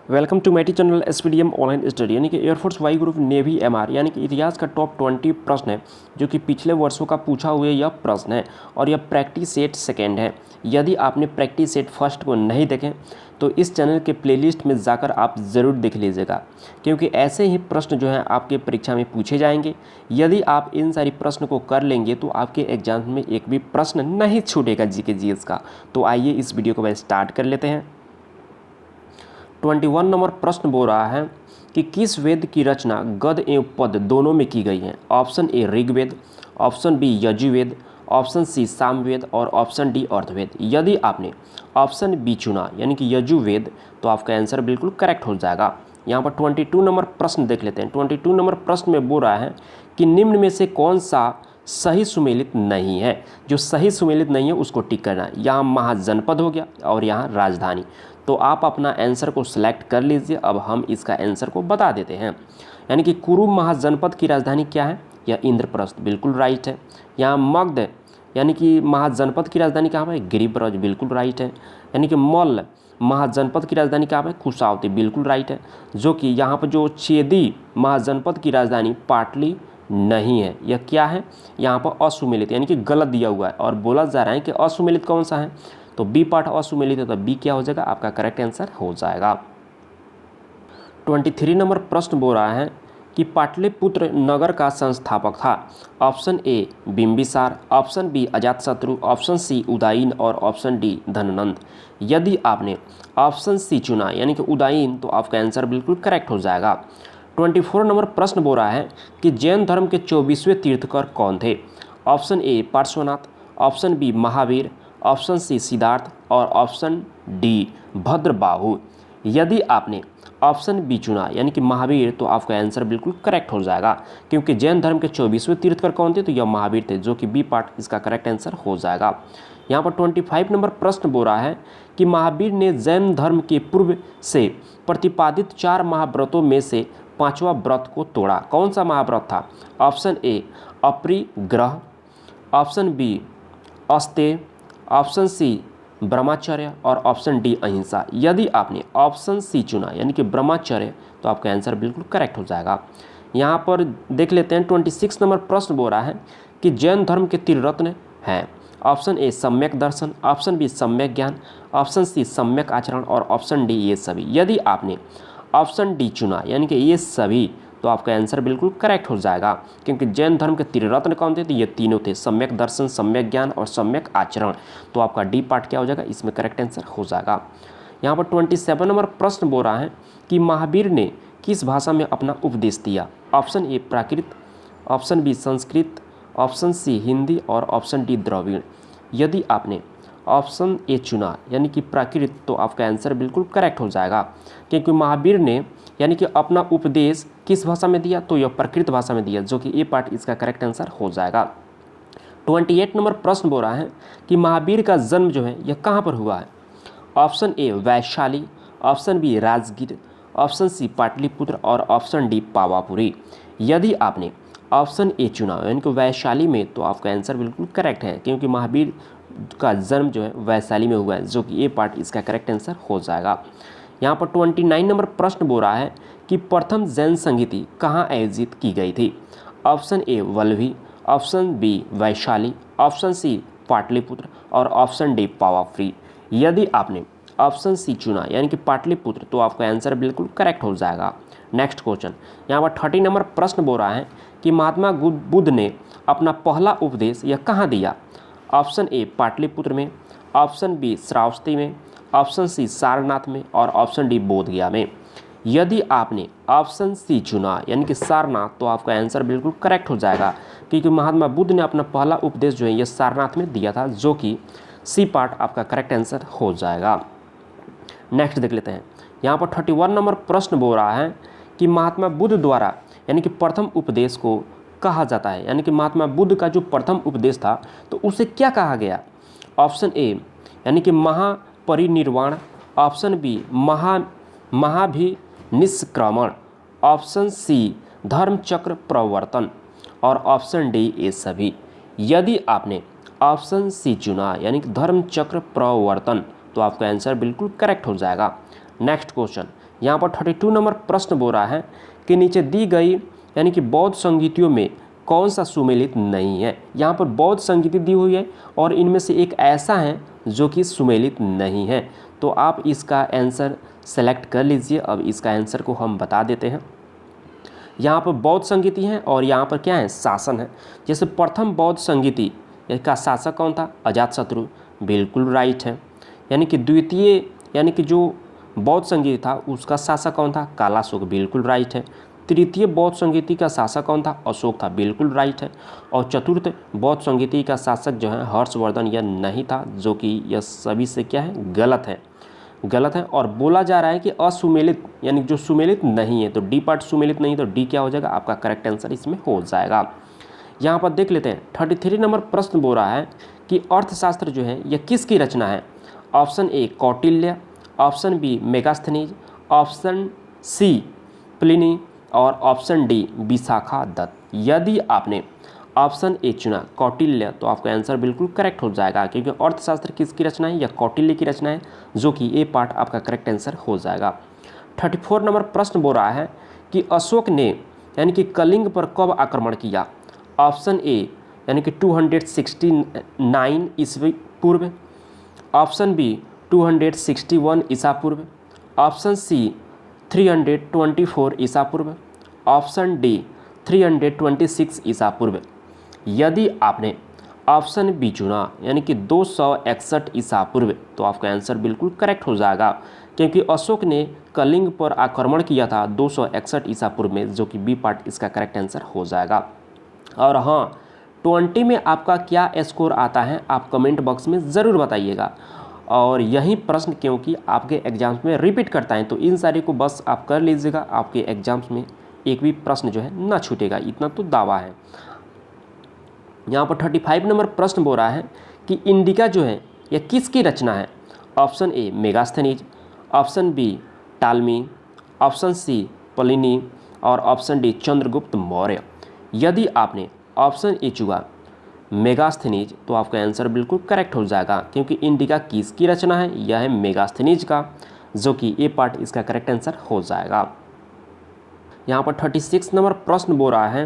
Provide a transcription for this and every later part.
Welcome to मैटी channel SPDM online study यानी कि air force Y group navy MR यानी कि इतिहास का टॉप 20 प्रश्न है जो कि पिछले वर्षों का पूछा हुआ यह प्रश्न है और यह प्रैक्टिस सेट सेकेंड है। यदि आपने प्रैक्टिस सेट फर्स्ट को नहीं देखें तो इस चैनल के प्लेलिस्ट में जाकर आप ज़रूर देख लीजिएगा, क्योंकि ऐसे ही प्रश्न जो हैं आपके परीक्षा में पूछे जाएंगे। यदि आप इन सारी प्रश्न को कर लेंगे तो आपके एग्जाम में एक भी प्रश्न नहीं छूटेगा जीके जीएस का। तो आइए इस वीडियो को स्टार्ट कर लेते हैं। 21 नंबर प्रश्न बोल रहा है कि किस वेद की रचना गद एवं पद दोनों में की गई है। Option A Rigveda, option B Yajurveda, option C Samaveda और ऑप्शन डी अर्थवेद। यदि आपने ऑप्शन बी चुना यानी कि यजुर्वेद तो आपका आंसर बिल्कुल करेक्ट हो जाएगा। यहाँ पर 22 नंबर प्रश्न देख लेते हैं। 22 नंबर प्रश्न में बोल रहा है कि निम्न में से कौन सा सही सुमेलित नहीं है। जो सही सुमेलित नहीं है उसको टिक करना है। यहाँ महाजनपद हो गया और यहाँ राजधानी। तो आप अपना आंसर को सिलेक्ट कर लीजिए। अब हम इसका आंसर को बता देते हैं। यानी कि कुरु महाजनपद की राजधानी क्या है? यह इंद्रप्रस्थ, बिल्कुल राइट है। यहाँ मगध यानी कि महाजनपद की राजधानी कहाँ है? गिरिब्रज, बिल्कुल राइट है। यानी कि मल्ल महाजनपद की राजधानी कहाँ है? कुशावती, बिल्कुल राइट है। जो कि यहाँ पर जो चेदी महाजनपद की राजधानी पाटली नहीं है। यह क्या है? यहाँ पर असुमेलित यानी कि गलत दिया हुआ है और बोला जा रहा है कि असुमेलित कौन सा है, तो बी पार्ट असुमेलित है, तो बी क्या हो जाएगा? आपका करेक्ट आंसर हो जाएगा। 23 नंबर प्रश्न बोल रहा है कि पाटलिपुत्र नगर का संस्थापक था। Option A Bimbisara, option B Ajatashatru, option C Udayan और ऑप्शन डी धननंद। यदि आपने ऑप्शन सी चुना यानी कि उदयन तो आपका आंसर बिल्कुल करेक्ट हो जाएगा। 24 नंबर प्रश्न बोल रहा है कि जैन धर्म के 24वें तीर्थकर कौन थे। Option A Parshvanath, option B Mahavir, option C Siddhartha और ऑप्शन डी भद्रबाहु। यदि आपने ऑप्शन बी चुना यानी कि महावीर तो आपका आंसर बिल्कुल करेक्ट हो जाएगा, क्योंकि जैन धर्म के 24वें तीर्थकर कौन थे, तो यह महावीर थे, जो कि बी पार्ट इसका करेक्ट आंसर हो जाएगा। यहाँ पर 25 नंबर प्रश्न बोल रहा है कि महावीर ने जैन धर्म के पूर्व से प्रतिपादित 4 महाव्रतों में से 5वां व्रत को तोड़ा। कौन सा महाव्रत था? ऑप्शन ए अपरिग्रह, ऑप्शन बी अस्तेय, ऑप्शन सी ब्रह्मचर्य और ऑप्शन डी अहिंसा। यदि आपने ऑप्शन सी चुना यानी कि ब्रह्मचर्य तो आपका आंसर बिल्कुल करेक्ट हो जाएगा। यहाँ पर देख लेते हैं 26 नंबर प्रश्न बोल रहा है कि जैन धर्म के त्रिरत्न हैं। ऑप्शन ए सम्यक दर्शन, ऑप्शन बी सम्यक ज्ञान, ऑप्शन सी सम्यक आचरण और ऑप्शन डी ये सभी। यदि आपने ऑप्शन डी चुना यानी कि ये सभी तो आपका आंसर बिल्कुल करेक्ट हो जाएगा, क्योंकि जैन धर्म के त्रिरत्न कौन थे? तो ये तीनों थे, सम्यक दर्शन, सम्यक ज्ञान और सम्यक आचरण। तो आपका डी पार्ट क्या हो जाएगा? इसमें करेक्ट आंसर हो जाएगा। यहाँ पर 27 नंबर प्रश्न बोल रहा है कि महावीर ने किस भाषा में अपना उपदेश दिया। Option A Prakrit, option B Sanskrit, option C Hindi और ऑप्शन डी द्रविड़। यदि आपने ऑप्शन ए चुना यानी कि प्राकृत तो आपका आंसर बिल्कुल करेक्ट हो जाएगा, क्योंकि महावीर ने यानी कि अपना उपदेश किस भाषा में दिया, तो यह प्राकृत भाषा में दिया, जो कि ए पार्ट इसका करेक्ट आंसर हो जाएगा। 28 नंबर प्रश्न बोल रहा है कि महावीर का जन्म जो है यह कहाँ पर हुआ है। Option A Vaishali, option B Rajgir, option C Pataliputra और ऑप्शन डी पावापुरी। यदि आपने ऑप्शन ए चुना यानी कि वैशाली में तो आपका आंसर बिल्कुल करेक्ट है, क्योंकि महावीर का जन्म जो है वैशाली में हुआ है, जो कि ए पार्ट इसका करेक्ट आंसर हो जाएगा। यहाँ पर 29 नंबर प्रश्न बोल रहा है कि प्रथम जैन संगीति कहाँ आयोजित की गई थी। Option A Vallabhi, option B Vaishali, option C Pataliputra और ऑप्शन डी पावापुरी। यदि आपने ऑप्शन सी चुना यानी कि पाटलिपुत्र तो आपका आंसर बिल्कुल करेक्ट हो जाएगा। नेक्स्ट क्वेश्चन, यहाँ पर 30 नंबर प्रश्न बोल रहा है कि महात्मा बुद्ध ने अपना पहला उपदेश यह कहाँ दिया। ऑप्शन ए पाटलिपुत्र में, ऑप्शन बी श्रावस्ती में, ऑप्शन सी सारनाथ में और ऑप्शन डी बोधगया में। यदि आपने ऑप्शन सी चुना यानी कि सारनाथ तो आपका आंसर बिल्कुल करेक्ट हो जाएगा, क्योंकि महात्मा बुद्ध ने अपना पहला उपदेश जो है यह सारनाथ में दिया था, जो कि सी पार्ट आपका करेक्ट आंसर हो जाएगा। नेक्स्ट देख लेते हैं। यहाँ पर 31 नंबर प्रश्न बोल रहा है कि महात्मा बुद्ध द्वारा यानी कि प्रथम उपदेश को कहा जाता है, यानी कि महात्मा बुद्ध का जो प्रथम उपदेश था तो उसे क्या कहा गया। ऑप्शन ए यानी कि महापरिनिर्वाण, ऑप्शन बी महाभिनिष्क्रमण, ऑप्शन सी धर्मचक्र प्रवर्तन और ऑप्शन डी ये सभी। यदि आपने ऑप्शन सी चुना यानी कि धर्मचक्र प्रवर्तन तो आपका आंसर बिल्कुल करेक्ट हो जाएगा। नेक्स्ट क्वेश्चन, यहाँ पर 32 नंबर प्रश्न बोल रहा है कि नीचे दी गई यानी कि बौद्ध संगीतियों में कौन सा सुमेलित नहीं है। यहाँ पर बौद्ध संगीति दी हुई है और इनमें से एक ऐसा है जो कि सुमेलित नहीं है। तो आप इसका आंसर सेलेक्ट कर लीजिए। अब इसका आंसर को हम बता देते हैं। यहाँ पर बौद्ध संगीति हैं और यहाँ पर क्या है, शासन है। जैसे प्रथम बौद्ध संगीति का शासक कौन था, अजातशत्रु, बिल्कुल राइट है। यानी कि द्वितीय यानी कि जो बौद्ध संगीति था उसका शासक कौन था, कालाशोक, बिल्कुल राइट है। तृतीय बौद्ध संगीति का शासक कौन था, अशोक था, बिल्कुल राइट है। और चतुर्थ बौद्ध संगीति का शासक जो है हर्षवर्धन, यह नहीं था, जो कि यह सभी से क्या है, गलत है, गलत है। और बोला जा रहा है कि असुमेलित यानी जो सुमेलित नहीं है, तो डी पार्ट सुमेलित नहीं, तो डी क्या हो जाएगा, आपका करेक्ट आंसर इसमें हो जाएगा। यहाँ पर देख लेते हैं 33 नंबर प्रश्न बोल रहा है कि अर्थशास्त्र जो है यह किसकी रचना है। Option A Kautilya, option B Megasthenes, option C Pliny और ऑप्शन डी विशाखादत्त। यदि आपने ऑप्शन ए चुना कौटिल्य तो आपका आंसर बिल्कुल करेक्ट हो जाएगा, क्योंकि अर्थशास्त्र किसकी रचना है, या कौटिल्य की रचना है, जो कि ए पार्ट आपका करेक्ट आंसर हो जाएगा। 34 नंबर प्रश्न बोल रहा है कि अशोक ने यानी कि कलिंग पर कब आक्रमण किया। ऑप्शन ए यानी कि 269 ईस्वी पूर्व, ऑप्शन बी 261 ईसा पूर्व, ऑप्शन सी 324 ईसा पूर्व, ऑप्शन डी 326 ईसा पूर्व। यदि आपने ऑप्शन बी चुना यानी कि 261 ईसा पूर्व तो आपका आंसर बिल्कुल करेक्ट हो जाएगा, क्योंकि अशोक ने कलिंग पर आक्रमण किया था 261 ईसा पूर्व में, जो कि बी पार्ट इसका करेक्ट आंसर हो जाएगा। और हाँ, 20 में आपका क्या स्कोर आता है आप कमेंट बॉक्स में ज़रूर बताइएगा। और यही प्रश्न क्योंकि आपके एग्जाम्स में रिपीट करता है, तो इन सारे को बस आप कर लीजिएगा, आपके एग्जाम्स में एक भी प्रश्न जो है ना छूटेगा, इतना तो दावा है। यहाँ पर 35 नंबर प्रश्न बोल रहा है कि इंडिका जो है यह किसकी रचना है। Option A Megasthenes, option B Ptolemy, option C Pliny और ऑप्शन डी चंद्रगुप्त मौर्य। यदि आपने ऑप्शन ए चुना मेगास्थनीज तो आपका आंसर बिल्कुल करेक्ट हो जाएगा, क्योंकि इंडिका किसकी रचना है, यह है मेगास्थनीज का, जो कि ए पार्ट इसका करेक्ट आंसर हो जाएगा। यहाँ पर 36 नंबर प्रश्न बोल रहा है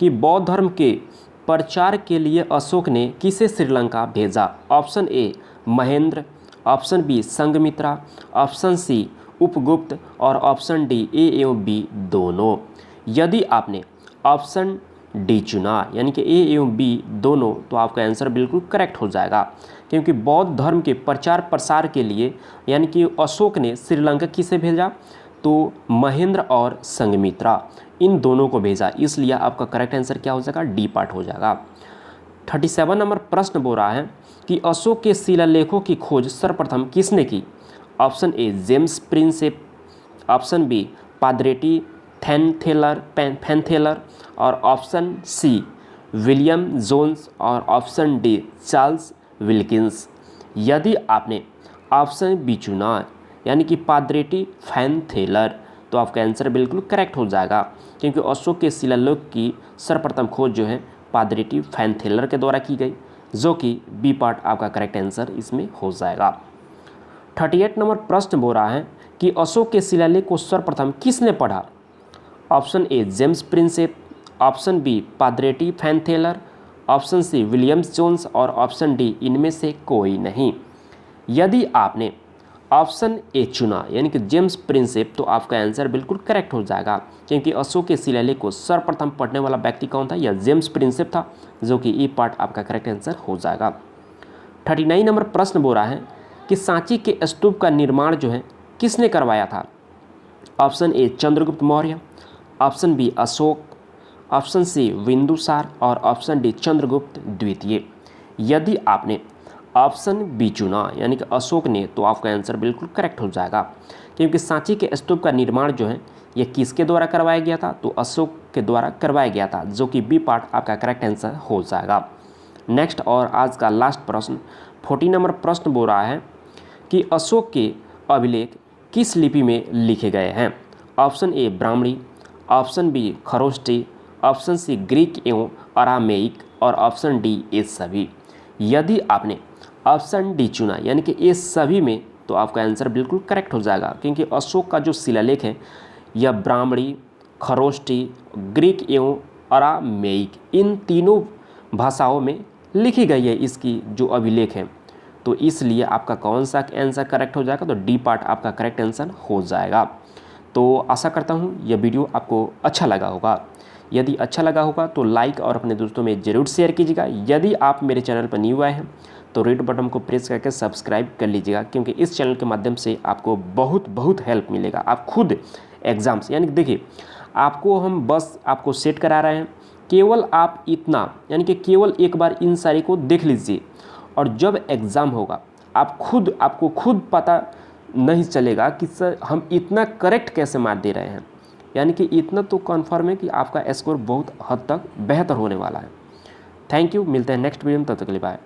कि बौद्ध धर्म के प्रचार के लिए अशोक ने किसे श्रीलंका भेजा। Option A Mahendra, option B Sanghamitra, option C Upagupta और ऑप्शन डी ए एवं बी दोनों। यदि आपने ऑप्शन डी चुना यानी कि ए एवं बी दोनों तो आपका आंसर बिल्कुल करेक्ट हो जाएगा, क्योंकि बौद्ध धर्म के प्रचार प्रसार के लिए यानी कि अशोक ने श्रीलंका किसे भेजा, तो महेंद्र और संघमित्रा, इन दोनों को भेजा, इसलिए आपका करेक्ट आंसर क्या हो जाएगा, डी पार्ट हो जाएगा। 37 नंबर प्रश्न बोल रहा है कि अशोक के शिलालेखों की खोज सर्वप्रथम किसने की। Option A James Prinsep, option B Padre Tieffenthaler और ऑप्शन सी विलियम जोन्स और ऑप्शन डी चार्ल्स विल्किंस। यदि आपने ऑप्शन बी चुना यानी कि पाद्रेटी फैनथेलर तो आपका आंसर बिल्कुल करेक्ट हो जाएगा, क्योंकि अशोक के शिलालेख की सर्वप्रथम खोज जो है पाद्रेटी फैनथेलर के द्वारा की गई, जो कि बी पार्ट आपका करेक्ट आंसर इसमें हो जाएगा। 38 नंबर प्रश्न बोल रहा है कि अशोक के शिलालेख को सर्वप्रथम किसने पढ़ा। Option A James Prinsep, option B Padre Tieffenthaler, option C Williams Jones और ऑप्शन डी इनमें से कोई नहीं। यदि आपने ऑप्शन ए चुना यानी कि जेम्स प्रिंसेप तो आपका आंसर बिल्कुल करेक्ट हो जाएगा, क्योंकि अशोक के शिलालेख को सर्वप्रथम पढ़ने वाला व्यक्ति कौन था, यह जेम्स प्रिंसेप था, जो कि ए पार्ट आपका करेक्ट आंसर हो जाएगा। 39 नंबर प्रश्न बोल रहा है कि सांची के स्तूप का निर्माण जो है किसने करवाया था। Option A Chandragupta Maurya, option B Ashoka, option C Bindusara और ऑप्शन डी चंद्रगुप्त द्वितीय। यदि आपने ऑप्शन बी चुना यानी कि अशोक ने तो आपका आंसर बिल्कुल करेक्ट हो जाएगा, क्योंकि सांची के स्तूप का निर्माण जो है यह किसके द्वारा करवाया गया था, तो अशोक के द्वारा करवाया गया था, जो कि बी पार्ट आपका करेक्ट आंसर हो जाएगा। नेक्स्ट और आज का लास्ट प्रश्न 40 नंबर प्रश्न बोल रहा है कि अशोक के अभिलेख किस लिपि में लिखे गए हैं। Option A Brahmani, option B Kharoshthi, option C Greek एवं अरामेइक और ऑप्शन डी ये सभी। यदि आपने ऑप्शन डी चुना यानी कि ये सभी में तो आपका आंसर बिल्कुल करेक्ट हो जाएगा, क्योंकि अशोक का जो शिलालेख है यह ब्राह्मणी, खरोष्टी, ग्रीक एवं अरामेइक इन तीनों भाषाओं में लिखी गई है इसकी जो अभिलेख है। तो इसलिए आपका कौन सा आंसर करेक्ट हो जाएगा, तो डी पार्ट आपका करेक्ट आंसर हो जाएगा। तो आशा करता हूँ यह वीडियो आपको अच्छा लगा होगा। यदि अच्छा लगा होगा तो लाइक और अपने दोस्तों में ज़रूर शेयर कीजिएगा। यदि आप मेरे चैनल पर न्यू आए हैं तो रेड बटन को प्रेस करके सब्सक्राइब कर लीजिएगा, क्योंकि इस चैनल के माध्यम से आपको बहुत हेल्प मिलेगा। आप खुद एग्ज़ाम्स, यानी कि देखिए आपको हम बस आपको सेट करा रहे हैं, केवल आप इतना यानी कि केवल एक बार इन सारी को देख लीजिए, और जब एग्ज़ाम होगा आपको खुद पता नहीं चलेगा कि सर हम इतना करेक्ट कैसे मार दे रहे हैं। यानी कि इतना तो कन्फर्म है कि आपका स्कोर बहुत हद तक बेहतर होने वाला है। थैंक यू, मिलते हैं नेक्स्ट वीडियो में, तब तक के लिए बाय।